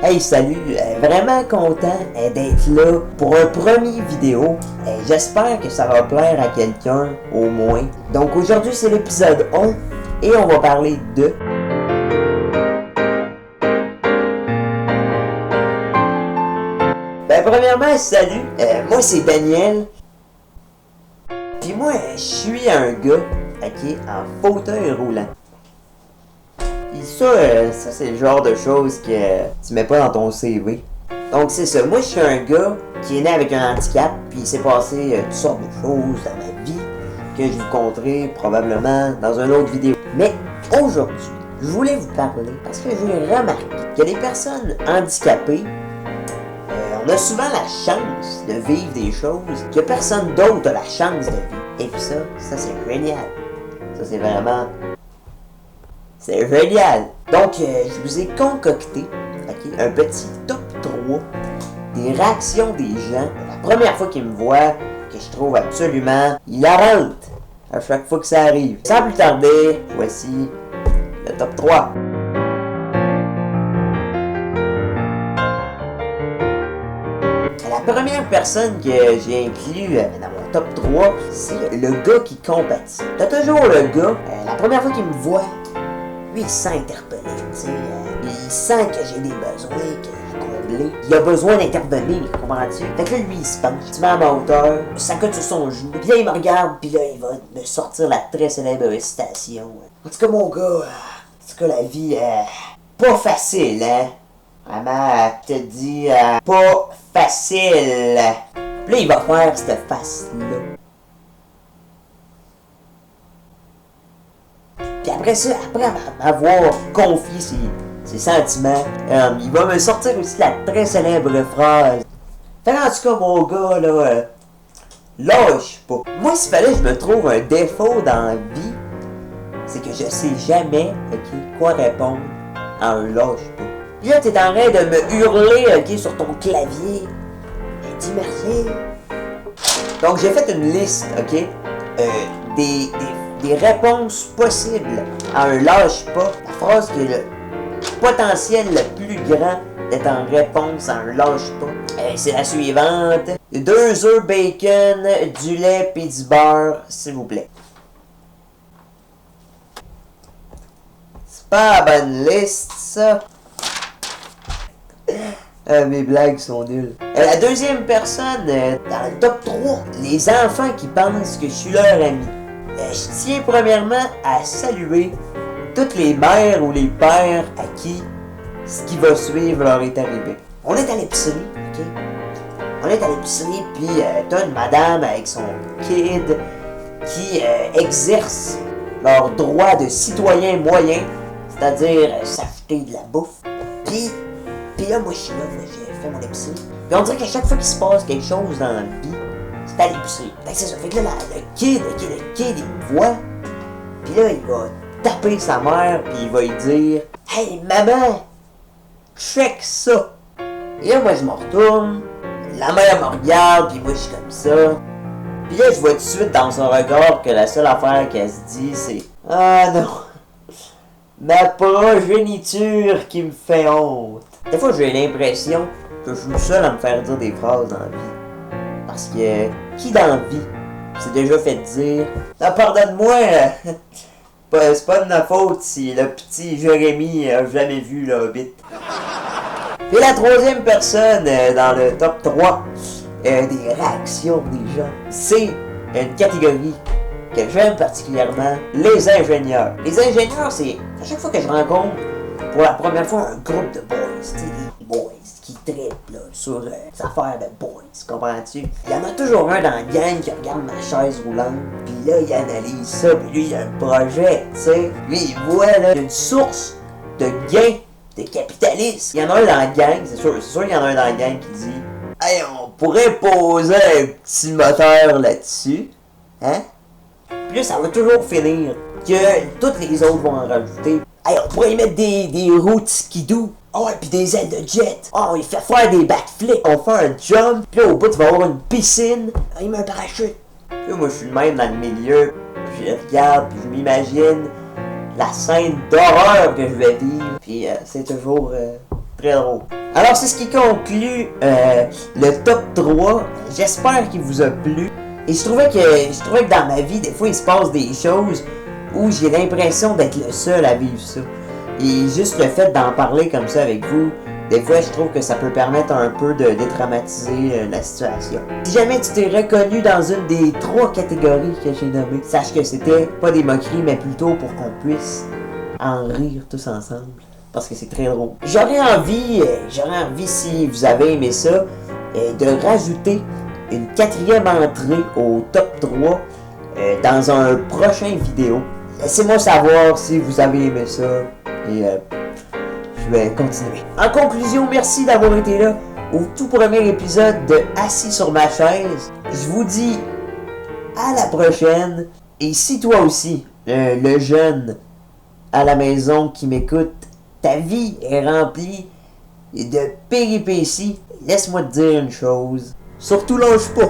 Hey salut, vraiment content d'être là pour un premier vidéo. J'espère que ça va plaire à quelqu'un au moins. Donc aujourd'hui c'est l'épisode 1 et on va parler de... Premièrement, salut, moi c'est Daniel. Puis moi je suis un gars qui est en fauteuil roulant. Et ça c'est le genre de choses que tu mets pas dans ton CV. Donc c'est ça, moi je suis un gars qui est né avec un handicap, puis il s'est passé toutes sortes de choses dans ma vie que je vous conterai probablement dans une autre vidéo. Mais aujourd'hui, je voulais vous parler parce que j'ai remarqué que les personnes handicapées, on a souvent la chance de vivre des choses que personne d'autre a la chance de vivre. Et puis ça c'est génial. Ça c'est vraiment... C'est génial! Donc, je vous ai concocté un petit top 3 des réactions des gens la première fois qu'ils me voient, que je trouve absolument hilarante à chaque fois que ça arrive. Sans plus tarder, voici le top 3. La première personne que j'ai inclus dans mon top 3, c'est le gars qui compatit. T'as toujours le gars, la première fois qu'il me voit, lui, il se sent interpellé, tu sais. Il sent que j'ai des besoins à combler. Il a besoin d'intervenir, comprends-tu? Fait que là, lui, il se penche, il se met à ma hauteur, ça cote sur son genou. Puis là, il me regarde, puis là, il va me sortir la très célèbre citation. En tout cas, mon gars, la vie, pas facile, hein? Vraiment, je te dis, pas facile. Puis là, il va faire cette face-là. Puis après ça, après m'avoir confié ses sentiments, il va me sortir aussi la très célèbre phrase. Fait en tout cas, mon gars, là, lâche pas. Moi, s'il fallait que je me trouve un défaut dans la vie, c'est que je sais jamais, quoi répondre à un lâche pas. Puis là, t'es en train de me hurler, sur ton clavier. Dis merci. Donc, j'ai fait une liste, des réponses possibles à un lâche pas. La phrase qui est le potentiel le plus grand d'être en réponse à un lâche pas, c'est la suivante. 2 œufs bacon, du lait pis du beurre, s'il vous plaît. C'est pas la bonne liste, ça. Mes blagues sont nulles. La deuxième personne, dans le top 3, les enfants qui pensent que je suis leur ami. Je tiens premièrement à saluer toutes les mères ou les pères à qui ce qui va suivre leur est arrivé. On est à l'épicerie, On est à l'épicerie, puis t'as une madame avec son kid qui exerce leur droit de citoyen moyen, c'est-à-dire s'acheter de la bouffe. Puis là, moi je suis là, j'ai fait mon épicerie. Puis on dirait qu'à chaque fois qu'il se passe quelque chose dans la vie, c'est à l'épicerie. Fait que c'est ça. Fait que là, le kid, il me voit. Puis là, il va taper sa mère, puis il va lui dire « Hey, maman, check ça! » Et là, moi, je me retourne. La mère me regarde, puis moi, je suis comme ça. Puis là, je vois tout de suite dans son regard que la seule affaire qu'elle se dit, c'est « Ah non, ma progéniture qui me fait honte. » Des fois, j'ai l'impression que je suis le seul à me faire dire des phrases dans la vie. Parce que, qui dans la vie s'est déjà fait dire « Non, pardonne-moi, c'est pas de ma faute si le petit Jérémy a jamais vu le Hobbit. » Et la troisième personne dans le top 3 des réactions des gens, c'est une catégorie que j'aime particulièrement, les ingénieurs. Les ingénieurs, c'est à chaque fois que je rencontre pour la première fois un groupe de boys, tu sais, des boys qui trippent là, sur les affaires de boys, comprends-tu? Il y en a toujours un dans la gang qui regarde ma chaise roulante, puis là, il analyse ça, puis lui, il a un projet, tu sais. Lui, il voit là une source de gain de capitalisme. Il y en a un dans la gang, c'est sûr qu'il y en a un dans la gang qui dit « Hey, on pourrait poser un petit moteur là-dessus, hein? » Puis là, ça va toujours finir que toutes les autres vont en rajouter. Hey, on pourrait y mettre des roues skidoo. Oh, et puis des ailes de jet. Oh, on y fait faire des backflips. On fait un jump. Puis là, au bout, tu vas avoir une piscine. Oh, il met un parachute. Puis là, moi, je suis le même dans le milieu. Puis je regarde, puis je m'imagine la scène d'horreur que je vais vivre. Puis c'est toujours Très drôle. Alors c'est ce qui conclut le top 3. J'espère qu'il vous a plu. Et je trouvais que dans ma vie, des fois il se passe des choses où j'ai l'impression d'être le seul à vivre ça. Et juste le fait d'en parler comme ça avec vous, des fois je trouve que ça peut permettre un peu de dédramatiser la situation. Si jamais tu t'es reconnu dans une des 3 catégories que j'ai nommées, sache que c'était pas des moqueries, mais plutôt pour qu'on puisse en rire tous ensemble. Parce que c'est très drôle. J'aurais envie, si vous avez aimé ça, de rajouter une 4e entrée au top 3 dans un prochain vidéo. Laissez-moi savoir si vous avez aimé ça et je vais continuer. En conclusion, merci d'avoir été là au tout premier épisode de Assis sur ma chaise. Je vous dis à la prochaine. Et si toi aussi, le jeune à la maison qui m'écoute, ta vie est remplie de péripéties, laisse-moi te dire une chose. Surtout lâche pas.